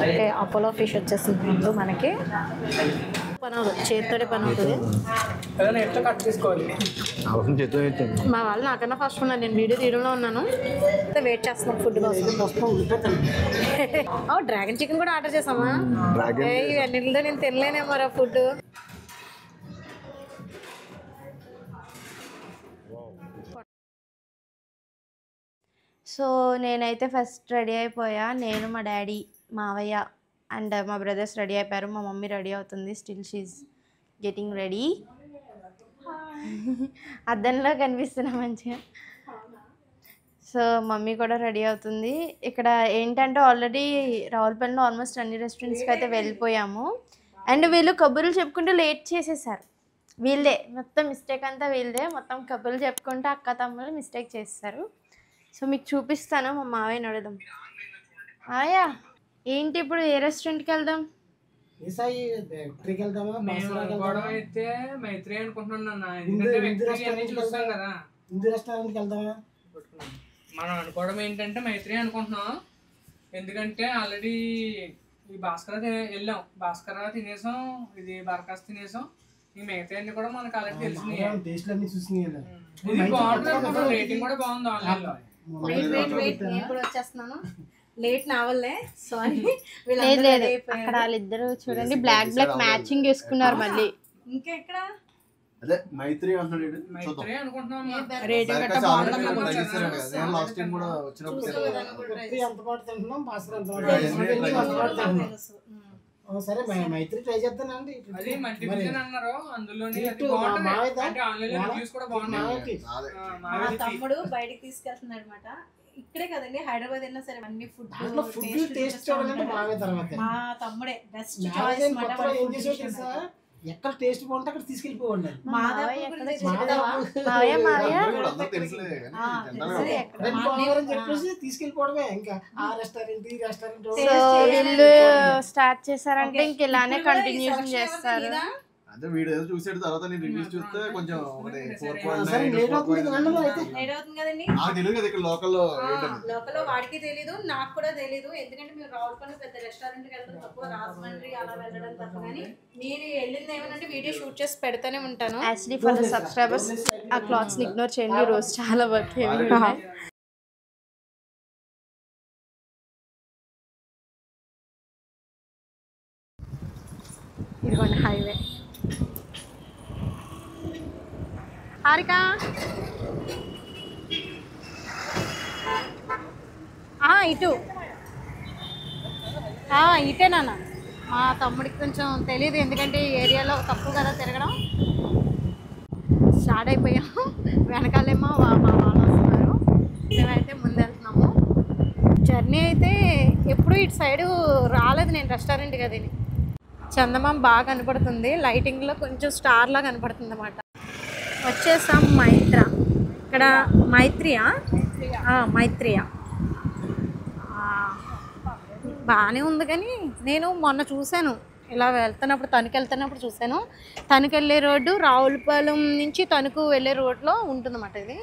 Okay, Apollo fish వచ్చేసింది ముందు మనకి. పని అవుతుంది, చేతితోనే పని అవుతుంది. మా వాళ్ళు నాకన్నా ఫస్ట్ ఉన్నారు, నేను వీడియో తీయడంలో ఉన్నాను. వెయిట్ చేస్తున్నాం ఫుడ్ కోసం. డ్రాగన్ చికెన్ కూడా ఆర్డర్ చేసామా? ఇవన్నీతో నేను తినలేనేమో ఫుడ్. సో నేనైతే ఫస్ట్ రెడీ అయిపోయా. నేను, మా డాడీ, మావయ్య అండ్ మా బ్రదర్స్ రెడీ అయిపోయారు. మా మమ్మీ రెడీ అవుతుంది, స్టిల్ షీజ్ గెటింగ్ రెడీ. అద్దంలో కనిపిస్తున్నా మంచిగా. సో మమ్మీ కూడా రెడీ అవుతుంది. ఇక్కడ ఏంటంటే ఆల్రెడీ రావులపల్లిలో ఆల్మోస్ట్ అన్ని రెస్టారెంట్స్కి అయితే వెళ్ళిపోయాము. అండ్ వీళ్ళు కబుర్లు చెప్పుకుంటూ లేట్ చేసేసారు. వీళ్ళే మొత్తం మిస్టేక్ అంతా వీళ్ళదే. మొత్తం కబుర్లు చెప్పుకుంటూ అక్క తమ్ముళ్ళు మిస్టేక్ చేస్తారు. సో మీకు చూపిస్తాను. మా మావయ్యని అడుగుదాం. ఆయా ఏంటి ఇప్పుడు ఏ రెస్టారెంట్కి వెళ్దాం? మనం అనుకోవడం ఏంటంటే మైత్రి అనుకుంటున్నాం. ఎందుకంటే ఆల్రెడీ ఈ భాస్కర వెళ్ళాం, భాస్కర తినేసాం, ఇది బరకాస్ తినేసాం. ఈ మిగతా అన్ని కూడా మనకు ఆల్రెడీ తెలిసినాయి. ఇది బాగుంటుంది, రేటింగ్ కూడా బాగుంది ఆన్లైన్ లో. నేను కూడా వచ్చేస్తున్నాను, లేట్ నా వల్లే, సారీ. అక్కడ వాళ్ళిద్దరు చూడండి బ్లాక్ మ్యాచింగ్ వేసుకున్నారు. మళ్ళీ ఇంకా ఎక్కడ అదే మైత్రి అంటున్నాడు. మైత్రి అనుకుంటున్నాం. సరే మైత్రి ట్రై చేస్తానండి. అది మల్టీ విజన్ అన్నారు, అందులోని అది బాగుంటుంది. అంటే ఆన్లైన్ లో రివ్యూస్ కూడా బాగున్నాయి. మా తమ్ముడు బయటికి తీసుకెళ్తున్నాడు అనమాట. ఇక్కడే కదండి, హైదరాబాద్ వెళ్ళినా సరే అన్ని ఫుడ్ టేస్ట్ చూడాలంటే మావే తర్వాత. మా తమ్ముడే బెస్ట్ చాయిస్ మాట. ఎక్కడ టేస్ట్ బాగుంటే అక్కడ తీసుకెళ్ళిపోండి. చెప్పేసి తీసుకెళ్ళిపోవడమే. ఇంకా ఆ రెస్టారెంట్ ఈ రెస్టారెంట్ వీళ్ళు స్టార్ట్ చేశారంటే ఇంక ఇలానే కంటిన్యూషన్ చేస్తారు. అదే వీడియో చూసేది తర్వాత నేను రివ్యూస్ చూస్తే కొంచెం లోకల్లో వాడికి తెలీదు, నాకు కూడా తెలీదు. ఎందుకంటే మేము రావులపల్లి పెద్ద రెస్టారెంట్ కి వెళ్ళడం తక్కువ, రాజమండ్రి అలా వెళ్ళడం తక్కువ. కానీ మీరు వెళ్ళింది ఏమనంటే వీడియో షూట్ చేసి పెడతానే ఉంటాను. యాక్చువల్లీ ఫర్ ద సబ్స్క్రైబర్స్ ఆ క్లాత్స్ ని ఇగ్నోర్ చేయండి, రోజు చాలా వర్క్ ఉన్నాయి. ఇదిగోండి హైవే. హారిక ఇటు ఇటే నాన్న. మా తమ్ముడికి కొంచెం తెలియదు, ఎందుకంటే ఈ ఏరియాలో తక్కువ కదా తిరగడం. స్టార్ట్ అయిపోయాము, వెనకాలేమో మా వాళ్ళు వస్తున్నారు, మేమైతే ముందు వెళ్తున్నాము. జర్నీ అయితే ఎప్పుడు ఇటు సైడు రాలేదు నేను రెస్టారెంట్ కదా. చందమామ బాగా కనపడుతుంది, లైటింగ్లో కొంచెం స్టార్లా కనపడుతుంది అన్నమాట. వచ్చేసాం మైత్ర. ఇక్కడ మైత్రియా బాగానే ఉంది. కానీ నేను మొన్న చూశాను, ఇలా వెళ్తున్నప్పుడు చూశాను. తణుకు వెళ్ళే రోడ్డు రావులపాలెం నుంచి తణుకు వెళ్ళే రోడ్లో ఉంటుందన్నమాట ఇది.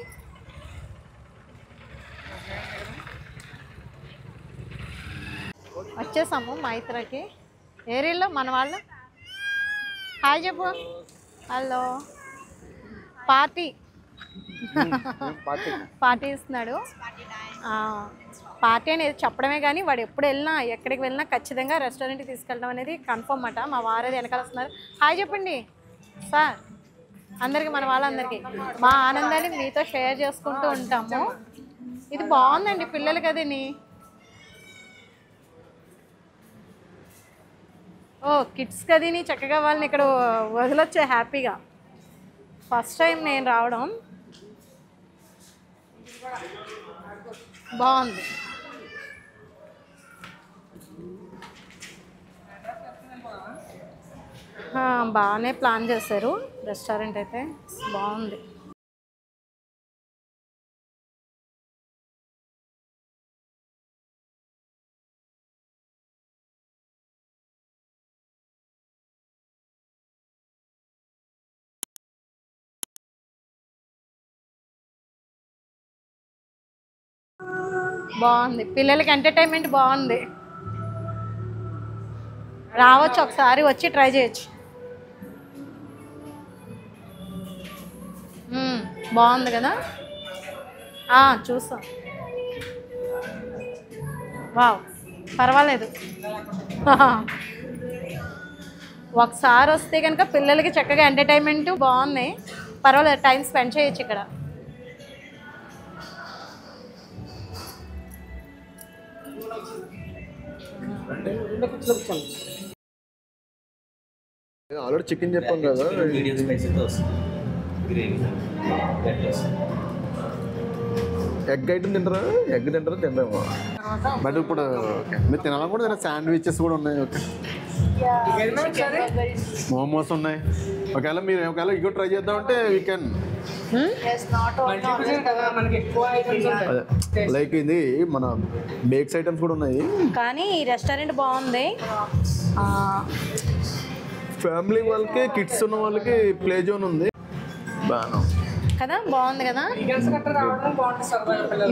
వచ్చేసాము మైత్రకి. ఏరియాలో మన వాళ్ళు హాయ్ చెప్పు. హలో. పార్టీ ఇస్తున్నాడు. పార్టీ అనేది చెప్పడమే కానీ వాడు ఎప్పుడు వెళ్ళినా ఎక్కడికి వెళ్ళినా ఖచ్చితంగా రెస్టారెంట్కి తీసుకెళ్ళడం అనేది కన్ఫర్మ్ అన్నమాట. మా వారేది వెనకాల వస్తున్నారు. హాయ్ చెప్పండి సార్ అందరికీ, మన వాళ్ళందరికీ. మా ఆనందాన్ని మీతో షేర్ చేసుకుంటూ ఉంటాము. ఇది బాగుందండి పిల్లలకి. అదిని కిడ్స్ కదిని చక్కగా వాళ్ళని ఇక్కడ వదిలొచ్చే హ్యాపీగా. ఫస్ట్ టైం నేను రావడం, బాగుంది. బాగానే ప్లాన్ చేశారు రెస్టారెంట్ అయితే, బాగుంది. బాగుంది, పిల్లలకి ఎంటర్టైన్మెంట్ బాగుంది. రావచ్చు, ఒకసారి వచ్చి ట్రై చేయొచ్చు. బాగుంది కదా, చూస్తాం. వావ్, పర్వాలేదు. ఒకసారి వస్తే కనుక పిల్లలకి చక్కగా ఎంటర్టైన్మెంట్ బాగుంది, పర్వాలేదు, టైం స్పెండ్ చేయొచ్చు ఇక్కడ. ఆల్రెడీ చికెన్ చెప్పాం కదా, ఎగ్ ఐటమ్ తింటారా? ఎగ్ తింటారా? తింటామో బట్ ఇప్పుడు మీరు తినాలని కూడా శాండ్విచెస్ కూడా ఉన్నాయి. ఓకే, మోమోస్ ఉన్నాయి. ఒకవేళ మీరు ఇంకో ట్రై చేద్దామంటే వీ కెన్. లైక్ ఇది మన బేక్స్ ఐటమ్స్ కూడా ఉన్నాయి. కానీ ఈ రెస్టారెంట్ బాగుంది. ఫ్యామిలీ వాళ్ళకి, కిడ్స్ ఉన్న వాళ్ళకి ప్లే జోన్ ఉంది. బాగా కదా, బాగుంది కదా.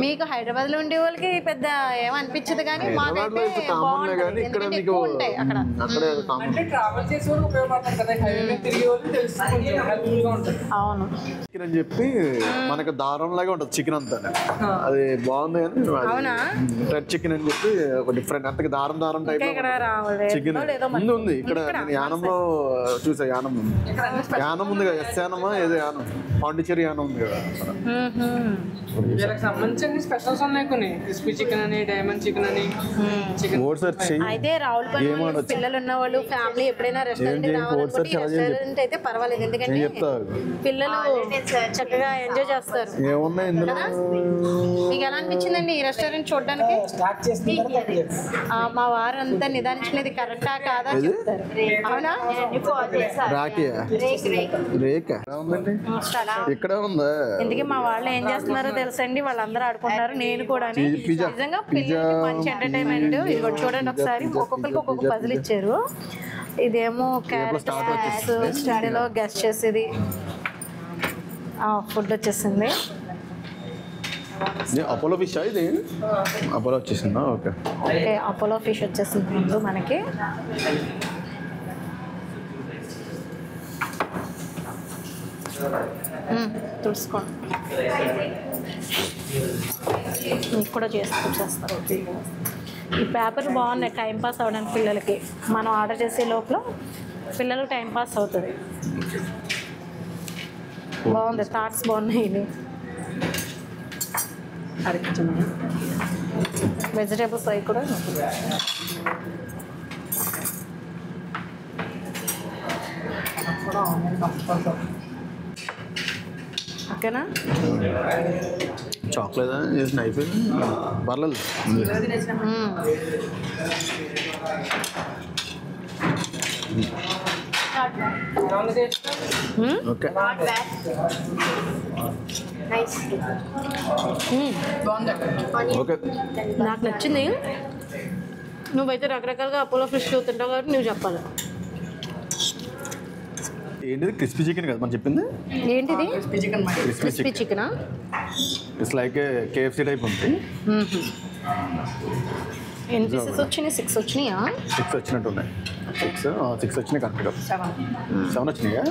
మీకు హైదరాబాద్లో ఉండే వాళ్ళకి పెద్ద ఏమనిపించదు, కానీ మాకైతే బాగుంటుంది. ఎందుకంటే ఎక్కువ ఉంటాయి అక్కడ. అవును, చికెన్ అని చెప్పి మనకు దారం లాగా ఉంటుంది చికెన్ అంతా. అది బాగుంది కానీ అవునా, రెడ్ చికెన్ అని చెప్పి ఒక డిఫరెంట్, అంతకు దారం దారం టైప్ చికెన్ ఉంది. ఇక్కడ నేను యానంలో చూసా. యానం ఉంది కదా, ఎస్ యానమా ఏదో యానం, పాండిచేరి యానం ఉంది కదా. సంబంధించిన స్పెషల్స్ ఉన్నాయి కొన్ని, క్రిస్పీ చికెన్ అని, డైమండ్ చికెన్ అని. అయితే రావులపల్లి పిల్లలు ఉన్న వాళ్ళు ఫ్యామిలీ ఎప్పుడైనా రెస్టారెంట్ రెస్టారెంట్ అయితే పర్వాలేదు, ఎందుకంటే పిల్లలు చక్కగా ఎంజాయ్ చేస్తారు. మీకు ఎలా అనిపించిందండి ఈ రెస్టారెంట్ చూడడానికి? మా వారు అంతా నిదానించినది కరెక్టా కాదా చెప్తారు. అవునా? ఇక్కడ ఉందా? ఎందుకే మా వాళ్ళు ఏం చేస్తున్నారో తెలుసండి, వాళ్ళందరూ ఆడుకుంటున్నారు, నేను కూడా. నిజంగా పిల్లలకి మంచి ఎంటర్టైన్మెంట్. ఇది చూడండి ఒకసారి, ఒక్కొక్కరికి ఒక్కొక్క పజిల్ ఇచ్చారు. ఇదేమో క్యారెట్ స్టాడీలో గెస్ట్ చేసేది. ఫుడ్ వచ్చేసింది. అపోలో ఫిష్ ఇది, అపోలో వచ్చేసిందా? ఓకే, అపోలో ఫిష్ వచ్చేసింది ముందు మనకి. తుడుచుకోండి, మీకు కూడా చేస్తారు. ఈ పేపర్ బాగున్నాయి టైం పాస్ అవ్వడానికి పిల్లలకి. మనం ఆర్డర్ చేసే లోపల పిల్లలు టైం పాస్ అవుతుంది. బాగుంది, థాట్స్ బాగున్నాయి. ఇది వెజిటేబుల్స్ అవి కూడా ఓకేనా? చాక్లెట్ అయిపోయింది, పర్లేదు. ఓకే, ఓకే, నాకు నచ్చింది. నువ్వైతే రకరకాలుగా అపోలో ఫిష్ తింటావు కాబట్టి నువ్వు చెప్పాలి. ఏంటిది? క్రిస్పీ చికెన్ కదా మనం చెప్పింది? ఏంటిది? క్రిస్పీ చికెనా? ఇట్స్ లైక్ కేఎఫ్సీ టైప్ ఉంది. ఎన్ని పీసెస్ వచ్చినాయి? 6 వచ్చినాయా? 6 వచ్చినట్టు ఉన్నాయి. 6 వచ్చినాయి కరెక్ట్గా. 7 వచ్చినాయా?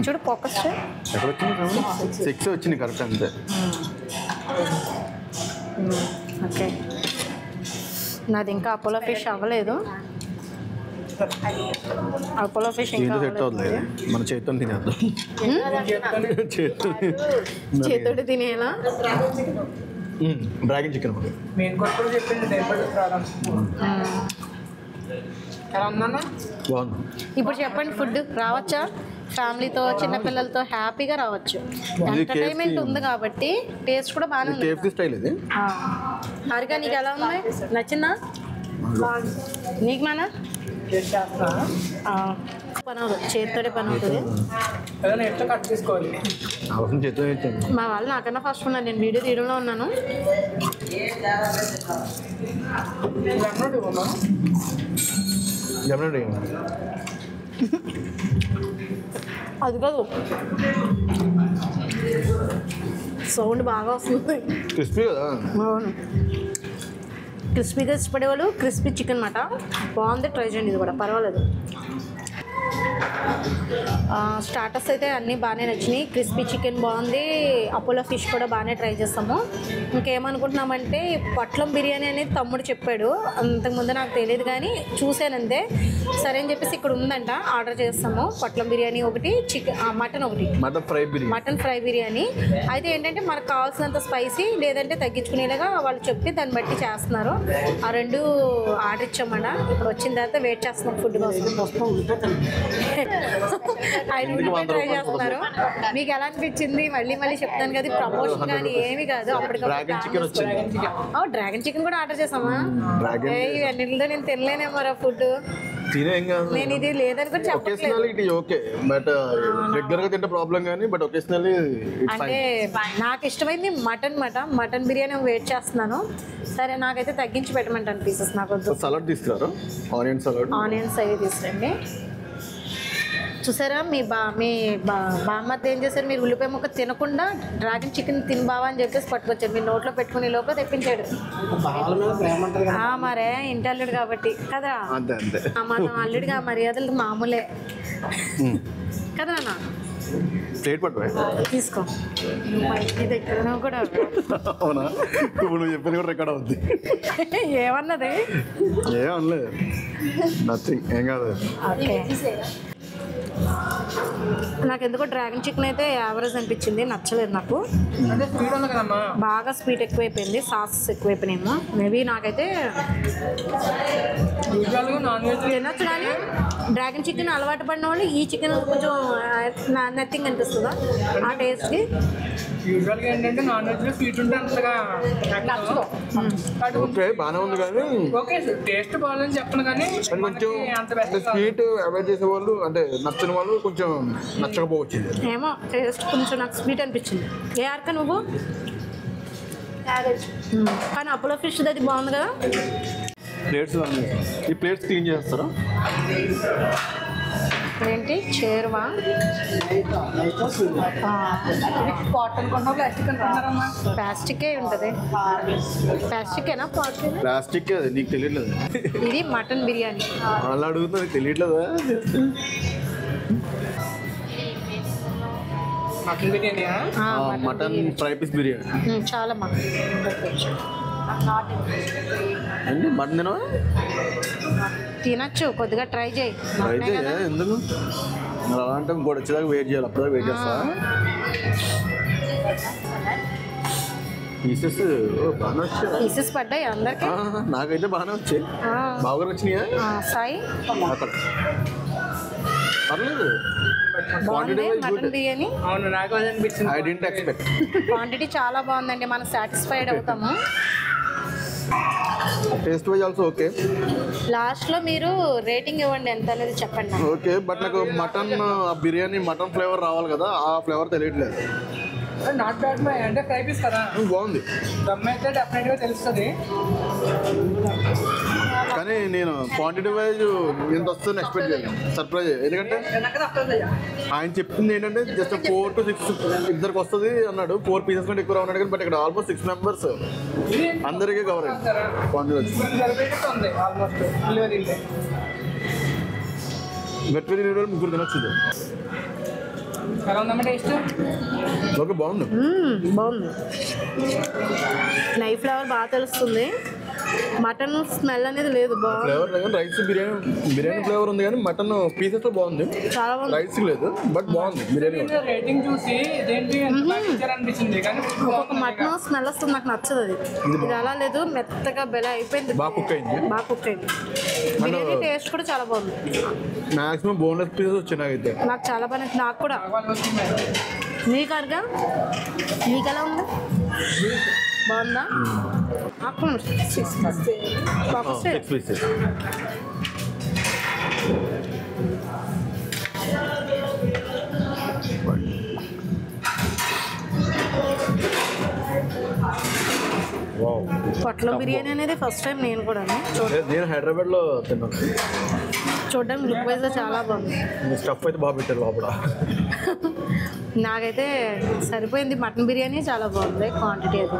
చూడు ఫోకస్ ఎక్కడ వచ్చినాయి? 6 వచ్చినాయి కరెక్ట్ అంతే. ఓకే, నాది ఇంకా అపోలో ఫిష్ అవ్వలేదు. అపోలో ఫిష్ ఇంకా సెట్ అవుతుంది, మన చేతితో తినేద్దాం. చేతితో తినేలా. డ్రాగన్ చికెన్ బాగుంది. ఇప్పుడు చెప్పండి, ఫుడ్ రావచ్చా? ఫ్యామిలీతో చిన్నపిల్లలతో హ్యాపీగా రావచ్చు. ఎంటర్టైన్మెంట్ ఉంది కాబట్టి టేస్ట్ కూడా బాగానే ఉంది. కేఎఫ్సీ స్టైల్ ఇది. హారిక నీకు ఎలా ఉంది? నచ్చిందా నీకు? మన పని అవుతుంది, చేతితోనే పని అవుతుంది. మా వాళ్ళు నాకన్నా ఫస్ట్ ఉన్నారు, నేను వీడియో తీయడంలో ఉన్నాను. అది కాదు, సౌండ్ బాగా వస్తుంది. క్రిస్పీ కదా. అవును, క్రిస్పీగా ఇష్టపడేవాళ్ళు క్రిస్పీ చికెన్ మాట బాగుంది, ట్రై చేయండి, ఇది కూడా పర్వాలేదు. స్టార్టర్స్ అయితే అన్నీ బాగానే నచ్చినాయి. క్రిస్పీ చికెన్ బాగుంది, అపోలో ఫిష్ కూడా బాగానే ట్రై చేస్తాము. ఇంకేమనుకుంటున్నామంటే పొట్లం బిర్యానీ అనేది తమ్ముడు చెప్పాడు, అంతకుముందు నాకు తెలియదు కానీ చూశానంతే. సరే అని చెప్పేసి ఇక్కడ ఉందంట, ఆర్డర్ చేస్తాము. పొట్లం బిర్యానీ ఒకటి, మటన్ ఒకటి, మటన్ ఫ్రై బిర్యానీ. అయితే ఏంటంటే మనకు కావాల్సినంత స్పైసీ లేదంటే తగ్గించుకునేలాగా వాళ్ళు చెప్పి దాన్ని బట్టి చేస్తున్నారు. ఆ రెండు ఆర్డర్ ఇచ్చామన్నా. ఇప్పుడు వచ్చిన తర్వాత వెయిట్ చేస్తున్నాం ఫుడ్ కోసం. ట్రై చేస్తున్నారు. మీకు ఎలా అనిపించింది? మళ్ళీ చెప్తాను కదా, ప్రమోషన్ కానీ ఏమి కాదు. డ్రాగన్ చికెన్ కూడా ఆర్డర్ చేసామా? ఇవన్నిటితో నేను తినలేనేమో ఫుడ్. నేను ఇది లేదని కూడా చెప్పట్లేదు. అంటే నాకు ఇష్టమైంది మటన్ బిర్యానీ వెయిట్ చేస్తున్నాను. సరే నాకైతే తగ్గించి పెట్టమంటాను పీసెస్. నాకు సలాడ్ తీసుకురారు, ఆనియన్స్ అవి తీసుకురండి. చూసారా మీ బామ్మద్ద ఏం చేశారు, మీరు ఉల్లిపాయ ముక్క తినకుండా డ్రాగన్ చికెన్ తినబావా అని చెప్పేసి పట్టుకొచ్చారు. మీరు నోట్లో పెట్టుకునే లోపల తెప్పించాడు. మరే ఇంటి అల్లుడు కాబట్టి కదా, మనం అల్లుడిగా మర్యాదలు మామూలే కదా నాన్న. తీసుకో కూడా ఏమన్నది? ఏమనలేదు, నథింగ్, ఏం కాదు. ఓకే, నాకు ఎందుకో డ్రాగన్ చికెన్ అయితే యావరేజ్ అనిపించింది, నచ్చలేదు నాకు. బాగా స్వీట్ ఎక్కువైపోయింది, సాస్ ఎక్కువైపోయినాయేమో మేబీ. నాకైతే తినొచ్చు కానీ డ్రాగన్ చికెన్ అలవాటు పడిన వాళ్ళు ఈ చికెన్ కొంచెం నథింగ్ అనిపిస్తుందా ఆ టేస్ట్కి. యూజువల్గా ఏంటంటే నాన్ వెజ్లో స్వీట్ ఉంటే అంతగా బాగానే ఉంది కానీ ఓకే టేస్ట్ బాగాలని చెప్పను కానీ కొంచెం స్వీట్ అవాయిడ్ చేసే వాళ్ళు అంటే నచ్చని వాళ్ళు కొంచెం నచ్చకపోవచ్చు. ఏమో టేస్ట్ కొంచెం నాకు స్వీట్ అనిపించింది. ఏ ఆర్క నువ్వు? కానీ అపోలో ఫిష్ అది బాగుంది కదా. ప్లేట్స్ ఈ ప్లేట్స్ క్లీన్ చేస్తారా? ఏంటి చేరువా? ప్లాస్టికే ఉంటుంది. ప్లాస్టికేనా? ప్లాస్టిక్ నీకు తెలియట్లేదు. ఇది మటన్ బిర్యానీ. అలా అడుగుతున్నా, నీకు తెలియట్లేదా? Mutton biryani, mutton fry piece biryani చాలా అండి. మటన్ తినచ్చు, కొద్దిగా ట్రై చేయి. ఎందుకు అలా అంటే ఇంకోటి వచ్చేదాకా వెయిట్ చేయాలి, అప్పుడు వెయిట్ చేస్తా. పీసెస్ బాగానే వచ్చాయి, పీసెస్ పడ్డాయి అందరికి. నాకైతే బాగానే వచ్చాయి. బాగా వచ్చినాయా? సాయి అక్కడ పర్లేదు. మటన్ బిర్యానీ అవును నాకు అది అనిపించింది. I didn't expect. క్వాంటిటీ చాలా బాగుందండి, మనం సాటిస్ఫైడ్ అవుతాము. Taste wise also okay. లాస్ట్లో మీరు రేటింగ్ ఇవ్వండి ఎంత అనేది చెప్పండి. ఓకే, బట్ నాకు మటన్ బిర్యానీ మటన్ ఫ్లేవర్ రావాలి కదా, ఆ ఫ్లేవర్ తెలియట్లేదు. నాట్ బ్యాడ్ మై అంటే ఫ్రై పీస్ కదా, బాగుంది. దమ్ అయితే డెఫినెట్గా తెలుస్తుంది. కానీ నేను క్వాంటిటీ వైజ్ ఎంత వస్తుందని ఎక్స్పెక్ట్ చేయను. సర్ప్రైజ్, ఎందుకంటే ఆయన చెప్పింది ఏంటంటే జస్ట్ 4 to 6 ఇద్దరికి వస్తుంది అన్నాడు. 4 pieces కంటే ఎక్కువ ఉన్నాడు కానీ, బట్ ఇక్కడ ఆల్మోస్ట్ 6 members అందరికీ కవర్ అయింది క్వాంటిటీ వైజ్. గట్టి తినే ముగ్గురు తినొచ్చు. ఎలా ఉందమ్మా టేస్ట్? ఓకే, బాగుంది. బాగుంది. నైఫ్ ఫ్లేవర్ బాగా తెలుస్తుంది, మటన్ స్మెల్ అనేది లేదు. ఫ్లేవర్ లేదు, రైస్ బిర్యానీ ఫ్లేవర్ ఉంది కానీ మటన్ పీసెస్ లో బాగుంది. చాలా బాగుంది. రైస్ లేదు బట్ బాగుంది బిర్యానీ. రేటింగ్ చూసి ఇదేంటి అనిపించింది కానీ ఒక మటన్ స్మెల్ వస్తుంది, నాకు నచ్చదు అది. ఇది అలా లేదు, మెత్తగా బెల అయిపోయింది, బాగా కుక్ అయింది. బిర్యానీ టేస్ట్ కూడా చాలా బాగుంది. మాక్సిమం బోన్లెస్ పీసెస్ వచ్చాయి నాకైతే. నాకు చాలా బాగా, నాకు కూడా. నీకు అర్గా నీకు ఎలా ఉంది? బాగుందా? పొట్లం బిర్యానీ అనేది ఫస్ట్ టైం నేను కూడా. నేను హైదరాబాద్ లో తిన్నాను. చూడడానికి లుక్ వైజ్ చాలా బాగుంది. స్టఫ్ అయితే బాగా పెట్టారు లోపల. నాకైతే సరిపోయింది. మటన్ బిర్యానీ చాలా బాగుంది, క్వాంటిటీ అది.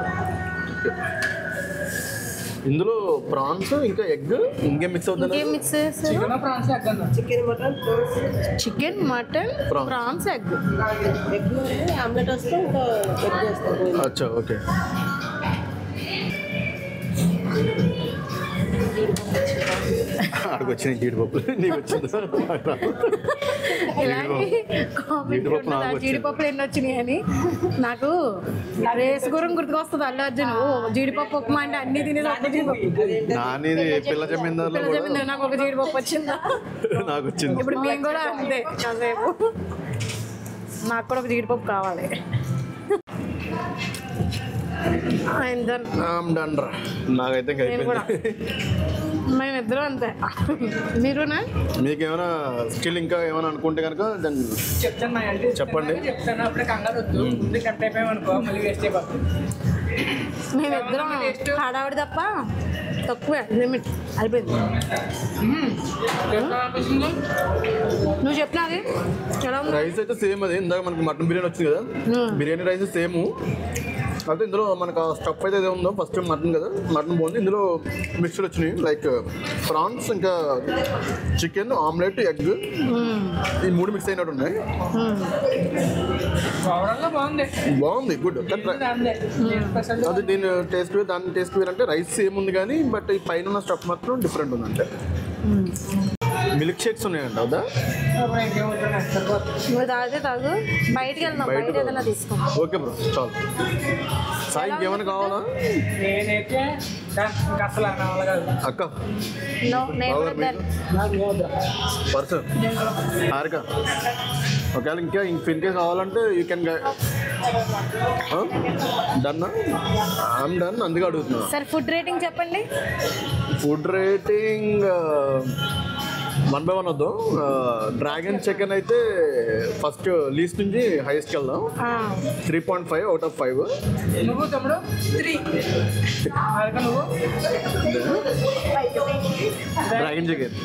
ఇందులో ప్రాన్స్ ఇంకా ఎగ్ ఇంకేం మిక్స్ అవుతుంది ఇంకేం మిక్స్ చేస్తారు? చికెన్ ప్రాన్స్ ఎగ్ అన్న. Chicken mutton prawns egg. Omelette వస్తే ఇంకా ఎగ్ వేస్తాం. అచ్చా ఓకే. అక్కడికి వచ్చినాయి జీడిపప్పులు, నీకు వచ్చిందా? జీడిపప్పులు ఎన్ని వచ్చినాయి అని నాకు రేస్ గురం గుర్తుకొస్తుంది. అల్లు అర్జున్ జీడిపప్పు ఉప్మా అంటే అన్ని తినేది ఒక జీడిపప్పు. నానేది పిల్ల జమీందారులో నాకు ఒక జీడిపప్పు వచ్చిందా? నాకు వచ్చింది. ఇప్పుడు మేము కూడా అంతే, కాసేపు నాకు కూడా ఒక జీడిపప్పు కావాలి. నాకైతే మేమిద్దరం అంతే. మీరునా? మీకేమైనా స్కిల్ ఇంకా ఏమైనా అనుకుంటే కనుక దాన్ని చెప్తాను. చెప్పండి. చెప్తాను అప్పుడే కంగారు వద్దు. ముందు కట్ అయిపోయామనుకో మళ్ళీ వేస్ట్ అయిపోతుంది. మేమిద్దరం హడావిడి తప్ప తక్కువే, లిమిట్ అయిపోయింది. నువ్వు చెప్పినది ఎలా ఉంది? రైస్ అయితే సేమ్, అది ఇందాక మనకి మటన్ బిర్యానీ వచ్చింది కదా, బిర్యానీ రైస్ సేమ్. అయితే ఇందులో మనకు స్టఫ్ అయితే ఏదో ఉందో ఫస్ట్ మటన్ కదా, మటన్ బాగుంది. ఇందులో మిక్స్డ్ వచ్చినాయి లైక్ ప్రాన్స్ ఇంకా చికెన్ ఆమ్లెట్ ఎగ్, ఈ 3 మిక్స్ అయినట్టు ఉన్నాయి. బాగుంది, గుడ్. అది దీని టేస్ట్ దాని టేస్ట్ వేరంటే రైస్ సేమ్ ఉంది కానీ బట్ ఈ పైన ఉన్న స్టఫ్ మాత్రం డిఫరెంట్ ఉంది. అంటే మిల్క్ షేక్స్ ఉన్నాయంట కదా? నువ్వు తాగితే తాగు, బయటికి వెళ్దాం, బయట ఏదైనా తీసుకో. ఓకే బ్రో, చాలు. సాయి ఇంకేమైనా కావాలా? నేనైతే అసలు అక్క పర్సన్ హారిక ఒకవేళ ఇంకా ఇన్ కేస్ కావాలంటే you can done. I'm done, అందుకే అడుగుతున్నా. సరే ఫుడ్ రేటింగ్ చెప్పండి. ఫుడ్ రేటింగ్ 1 by 1 వద్దాం. డ్రాగన్ చికెన్ అయితే ఫస్ట్ లీస్ట్ నుంచి హైయెస్ట్కి వెళ్దాం. 3.5 out of 5. నువ్వు తమ్ముడు 3. నువ్వు డ్రాగన్ చికెన్.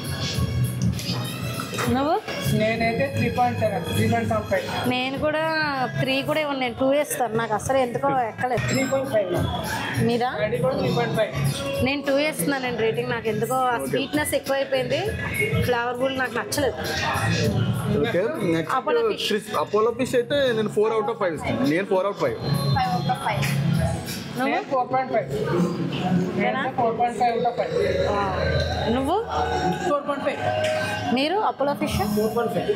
నువ్వు? నేనైతే 3.75. నేను కూడా 3 కూడా ఇవ్వండి, నేను 2 వేస్తాను. నాకు అసలు ఎందుకో ఎక్కలేదు. 3.5 మీరా? 3.5. నేను 2 వేస్తున్నాను అండి రేటింగ్. నాకు ఎందుకో ఆ స్వీట్నెస్ ఎక్కువైపోయింది, ఫ్లేవర్ఫుల్ నాకు నచ్చలేదు. ఓకే, నెక్స్ట్ అపోలో ఫిష్ అయితే నేను 4 out of 5 ఇస్తాను. నేను 4 out of 5. నువ్వు? 4.5. 4.5 out of 5. నువ్వు? 4.5. మీరు? Apollo fish 4.5.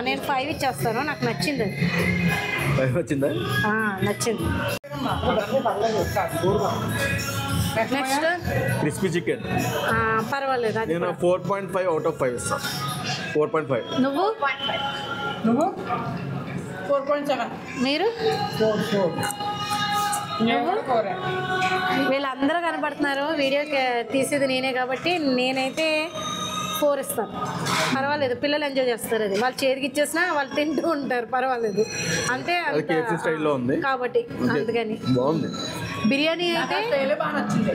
నేను 5 ఇచ్చేస్తాను, నాకు నచ్చింది. 5 వచ్చిందా? నచ్చింది. Next crispy chicken. పర్వాలేదు, అది నేను 4.5 out of 5 ఇస్తాను. 4.5. నువ్వు? 4.7. మీరు? 4. వీళ్ళందరూ కనపడుతున్నారు, వీడియో తీసేది నేనే కాబట్టి నేనైతే 4 ఇస్తాను. పర్వాలేదు, పిల్లలు ఎంజాయ్ చేస్తారు. అది వాళ్ళు చేతికి ఇచ్చేసినా వాళ్ళు తింటూ ఉంటారు, పర్వాలేదు. అంటే స్టైల్లో ఉంది కాబట్టి అందుకని బాగుంది. బిర్యానీ అయితే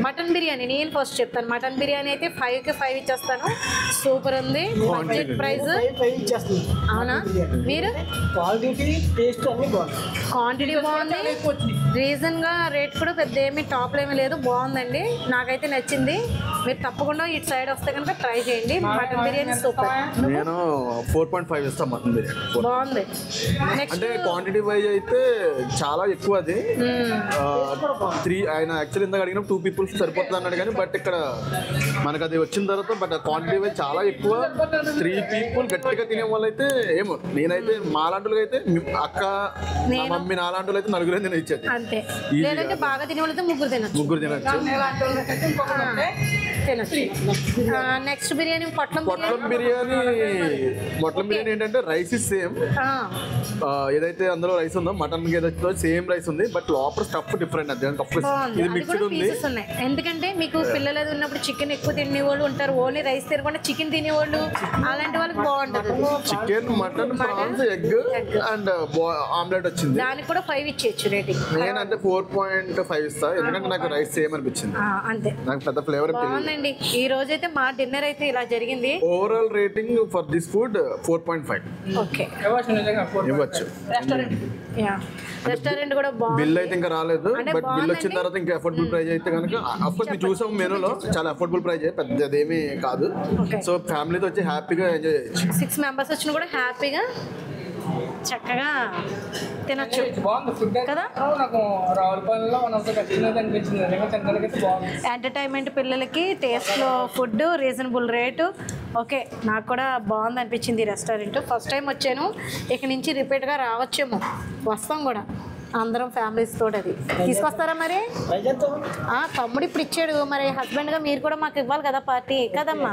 మటన్ బిర్యానీ నేను ఫస్ట్ చెప్తాను. మటన్ బిర్యానీ అయితే 5కి 5 ఇచ్చేస్తాను. సూపర్ ఉంది, బడ్జెట్ ప్రైస్. అవునా? మీరు? క్వాలిటీ టేస్ట్ అన్ని బాగుంది, క్వాంటిటీ బాగుంది, రీజన్గా రేట్ కూడా పెద్ద ఏమి టాప్లో ఏమీ లేదు, బాగుందండి. నాకైతే నచ్చింది. మీరు తప్పకుండా ఇటు సైడ్ వస్తే కనుక ట్రై చేయండి. Mutton biryani super. నేను 4.5 ఇస్తాను మటన్ బిర్యానీ. బాగుంది. నెక్స్ట్ అంటే క్వాంటిటీ వైజ్ అయితే చాలా ఎక్కువ. అది 3 ఆయన యాక్చువల్లీ ఇందాక అడిగిన 2 people సరిపోతుంది అన్నాడు కానీ బట్ ఇక్కడ మనకు అది వచ్చిన తర్వాత బట్ క్వాంటిటీ వైజ్ చాలా ఎక్కువ. 3 people గట్టిగా తినే వాళ్ళు అయితే ఏమో, నేనైతే మాలాంటి అయితే అక్క మమ్మీ నాలాంటి అయితే 4 తినే ఇచ్చేది అంతే. లేదంటే బాగా తినే వాళ్ళతో 3 తినచ్చు. 3 తినచ్చు. నెక్స్ట్ బిర్యానీ పొట్లం బిర్యానీ ఏంటంటే రైస్ ఇస్ సేమ్. ఏదైతే అందులో రైస్ ఉందో మటన్ ఏదైతే సేమ్ రైస్ ఉంది బట్ లోపల స్టఫ్ డిఫరెంట్. అది ఇది మిక్స్డ్ ఉంది. ఎందుకంటే మీకు పిల్లలు అది ఉన్నప్పుడు చికెన్ ఎక్కువ తినే వాళ్ళు ఉంటారు, ఓన్లీ రైస్ తినకుండా చికెన్ తినేవాళ్ళు, అలాంటి వాళ్ళకి బాగుంటుంది. Chicken mutton prawns egg and omelette వచ్చింది. దానికి కూడా 5 ఇచ్చేయచ్చు రేటింగ్. నేనంటే 4.5 ఇస్తా, ఎందుకంటే నాకు రైస్ సేమ్ అనిపించింది. అంతే, నాకు పెద్ద ఫ్లేవర్ బాగుందండి. అండి ఈ రోజైతే మా డిన్నర్ అయితే ఇలా జరిగింది. Overall rating for this food 4.5 okay ఇవ్వచ్చు. రెస్టారెంట్ కూడా బాగుంది. బిల్ అయితే ఇంకా రాలేదు, బట్ బిల్ వచ్చిన తర్వాత ఇంకా అఫోర్డబుల్ ప్రైస్ అయితే కనుక అఫ్కోర్స్ మీరు చూసాం మెనూలో చాలా అఫోర్డబుల్ ప్రైస్, పెద్దదేమీ కాదు. సో ఫ్యామిలీతో వచ్చి హ్యాపీగా ఎంజాయ్ చేయొచ్చు. 6 మెంబర్స్ వచ్చినా కూడా హ్యాపీగా చక్కగా తినచ్చు. బాగుంది ఫుడ్ కదా. నాకు రావులపాలెంలో వన్ ఆఫ్ ద బెస్ట్ అనిపించింది. తినడానికి బాగుంది. ఎంటర్టైన్మెంట్ పిల్లలకి, టేస్ట్లో ఫుడ్, రీజనబుల్ రేటు. ఓకే, నాకు కూడా బాగుంది అనిపించింది ఈ రెస్టారెంట్. ఫస్ట్ టైం వచ్చాను, ఇక నుంచి రిపీట్గా రావచ్చేమో, వస్తాం కూడా అందరం ఫ్యామిలీస్ తోటి. అది తీసుకొస్తారా మరి? తమ్ముడు ఇప్పుడు ఇచ్చాడు, మరి హస్బెండ్గా మీరు కూడా మాకు ఇవ్వాలి కదా పార్టీ కదమ్మా.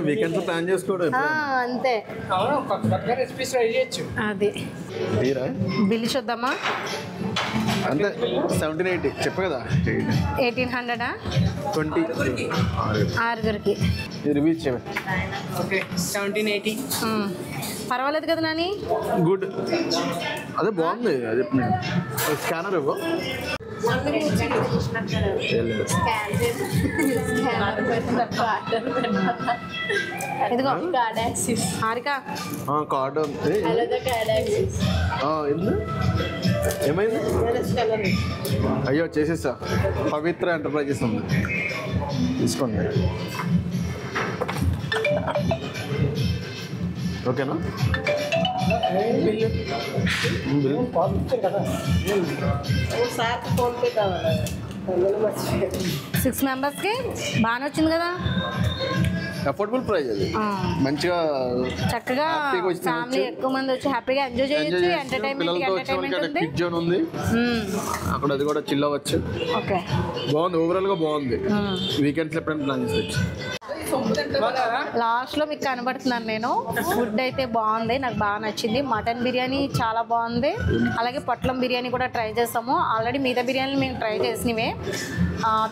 వీకెండ్ ప్లాన్ చేసుకోవడం అంతే. రెసిపీస్ ట్రై చేయొచ్చు. అది బిల్లు చూద్దామా? అంటే 1780 చెప్పు కదా. 1800 20 ఆరుగురికి. రివ్యూ ఇచ్చే. ఓకే 1780. పర్వాలేదు కదా నాని. గుడ్, అదే బాగుంది. అదే స్కానర్ ఇవ్వ. ఇదిగో హారిక కార్డు ఉంది. ఏమైంది? అయ్యో చేసేసా. పవిత్ర ఎంటర్ప్రైజెస్ ఉంది, తీసుకోండి. ఓకేనా? సిక్స్ మెంబర్స్కి బాగానే వచ్చింది కదా. అఫోర్డబుల్ ప్రైస్ అది. మంచిగా చక్కగా ఫ్యామిలీ ఎక్కువ మంది వచ్చి హ్యాపీగా ఎంజాయ్ చేయొచ్చు. ఎంటర్టైన్మెంట్ కిడ్ జోన్ ఉంది అక్కడ, అది కూడా చిల్ అవ్వచ్చు. ఓకే, బాగుంది, ఓవరాల్ గా బాగుంది. వీకెండ్స్ ఎప్పుడైనా ప్లాన్ చేసుకోవచ్చు. లాస్ట్ లో మీకు కనబడుతున్నాను నేను. ఫుడ్ అయితే బాగుంది, నాకు బాగా నచ్చింది. మటన్ బిర్యానీ చాలా బాగుంది, అలాగే పొట్లం బిర్యానీ కూడా ట్రై చేసాము. ఆల్రెడీ మిగతా బిర్యానీలు మేము ట్రై చేసినవే.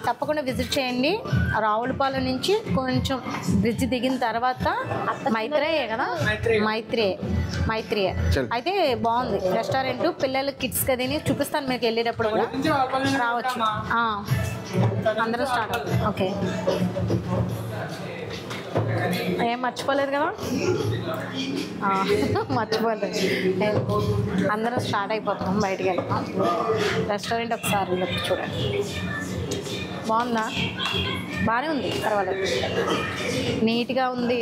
తప్పకుండా విజిట్ చేయండి. రావులపాలెం నుంచి కొంచెం బ్రిడ్జ్ దిగిన తర్వాత మైత్రేయే కదా, మైత్రేయ అయితే బాగుంది రెస్టారెంట్. పిల్లలు కిడ్స్ కదని చూపిస్తాను మీకు వెళ్ళేటప్పుడు కూడా రావచ్చు. అందరూ స్టార్ట్ అవుతుంది. ఓకే, ఏం మర్చిపోలేదు కదా. మర్చిపోలేదు, అందరం స్టార్ట్ అయిపోతున్నాం. బయటికి వెళ్తాం. రెస్టారెంట్ ఒకసారి చూడండి, బాగుందా? బాగానే ఉంది, పర్వాలేదు. నీట్గా ఉంది,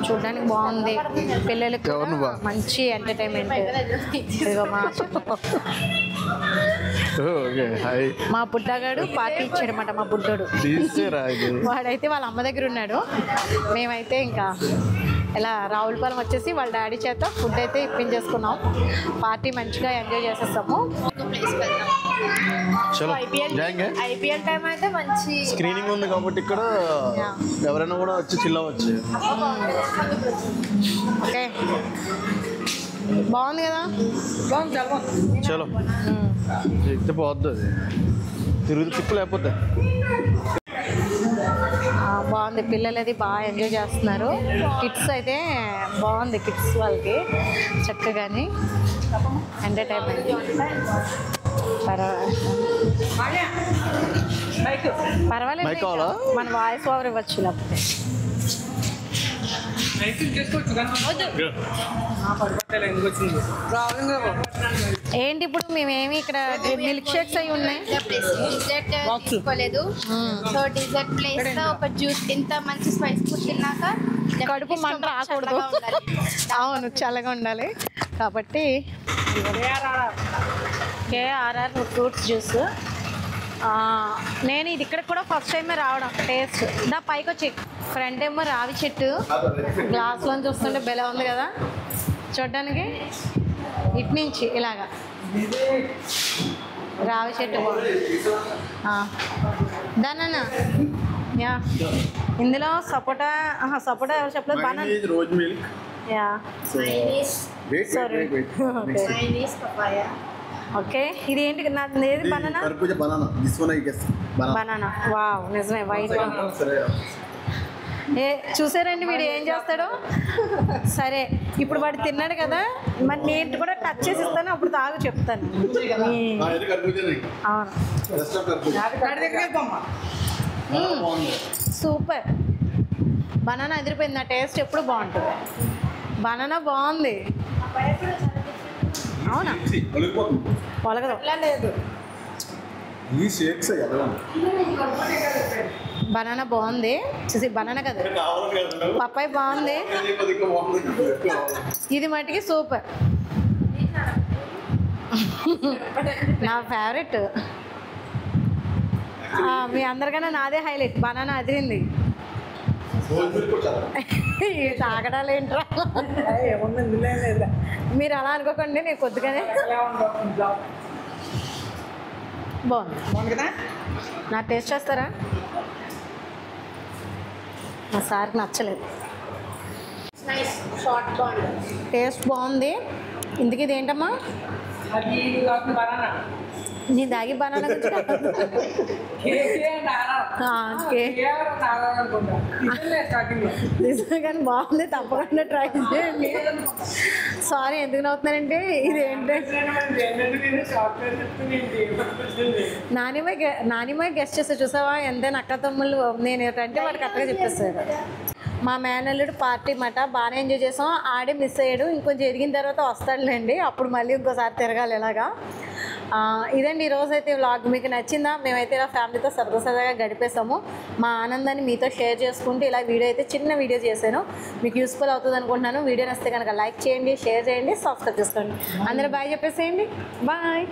చూడడానికి బాగుంది. పిల్లలకి మంచి ఎంటర్టైన్మెంట్. మా బుడ్డగాడు పార్టీ ఇచ్చాడనమాట. మా బుడ్డోడు వాడైతే వాళ్ళ అమ్మ దగ్గర ఉన్నాడు. మేమైతే ఇంకా ఇలా రావులపాలెం వచ్చేసి వాళ్ళ డాడీ చేత ఫుడ్ అయితే ఇప్పించేసుకున్నాం. పార్టీ మంచిగా ఎంజాయ్ చేసేస్తాము. ఐపీఎల్ టైం అయితే మంచి స్క్రీనింగ్ ఉంది కాబట్టి ఇక్కడ ఎవరైనా కూడా వచ్చి చిల్ అవ్వచ్చు. ఓకే, బాగుంది కదా. చలో ఎక్కితే పోద్దు, అది తిప్పు లేకపోతే. బాగుంది, పిల్లలు అది బాగా ఎంజాయ్ చేస్తున్నారు. కిడ్స్ అయితే బాగుంది, కిడ్స్ వాళ్ళకి చక్కగాని ఎంటర్టైన్మెంట్. పర్వాలేదు, మన వాయిస్ ఓవర్ ఇవ్వచ్చు. లేకపోతే ఏంటి ఇప్పుడు మేమేమి ఇక్కడ మిల్క్ షేక్స్ అవి ఉన్నాయి. తీసుకోలేదు. సో డిజర్ట్ ప్లేస్ లో ఒక జ్యూస్, ఇంత మంచి స్పైస్ ఫుడ్ తిన్నాక కడుపు మంట రాకూడదు. అవును, చల్లగా ఉండాలి కాబట్టి KRR ఫ్రూట్స్ జ్యూస్. నేను ఇది ఇక్కడ కూడా ఫస్ట్ టైమే రావడం. టేస్ట్ దా పైకి వచ్చి ఫ్రంట్ ఏమో రావి చెట్టు, గ్లాస్లోంచి వస్తుంటే బెల ఉంది కదా చూడడానికి. ఇటు నుంచి ఇలాగా రావి చెట్టు దానన్నా. యా, ఇందులో సపోటా ఎవరు చెప్పలేదు. బనానా. Yeah, okay. ఇది ఏంటి? ఏది? బనానా. బనానా, వావ్, నిజమే, వైట్. చూసారండి వీడు ఏం చేస్తాడో. సరే, ఇప్పుడు వాడు తిన్నాడు కదా, మరి నేను కూడా టచ్ చేసి ఇస్తాను, అప్పుడు తాగు చెప్తాను. అవును, సూపర్. బనానా అదిరిపోయింది. నా టేస్ట్ ఎప్పుడు బాగుంటుంది. బనానా బాగుంది. అవునా పొలగదు లేదు. ఈ షేక్స్ ఎలా బనానా బాగుంది. చూసి బనానా కదా పప్పాయి బాగుంది. ఇది మట్టికి సూపర్. నా ఫేవరెట్. మీ అందరికన్నా నాదే హైలైట్. బనానా అదిరింది. తాగడాలు ఏంట్రా మీరు అలా అనుకోకండి. నేను కొద్దిగానే బాగుంది కదా. నా టేస్ట్ చేస్తారా? మా సార్కి నచ్చలేదు. టేస్ట్ బాగుంది. ఇందుకు ఇది ఏంటమ్మా? నీ దాగి బనానా కానీ బాగుంది. తప్పకుండా ట్రై చేయండి. సారీ ఎందుకు నవ్వుతున్నానంటే ఇది ఏంటంటే నానిమ్మ గెస్ట్ చేస్తే చూసావా ఎంత అక్క తమ్ముళ్ళు నేను ఏంటంటే వాడు కరెక్ట్గా చెప్పేస్తారు. మా మేనల్లుడు పార్టీ మాట బాగానే ఎంజాయ్ చేసాం. ఆడే మిస్ అయ్యాడు. ఇంకొంచెం ఎదిగిన తర్వాత వస్తాడులేండి. అప్పుడు మళ్ళీ ఇంకోసారి తిరగాలి ఇలాగా. ఇదండి ఈరోజు అయితే వ్లాగ్. మీకు నచ్చిందా? మేమైతే ఇలా ఫ్యామిలీతో సరదాగా గడిపేసాము. మా ఆనందాన్ని మీతో షేర్ చేసుకుంటూ ఇలా వీడియో అయితే చిన్న వీడియో చేశాను. మీకు యూస్ఫుల్ అవుతుంది అనుకుంటున్నాను. వీడియో నచ్చితే కనుక లైక్ చేయండి, షేర్ చేయండి, సబ్స్క్రైబ్ చేసుకోండి. అందరూ బాయ్ చెప్పేసేయండి. బాయ్.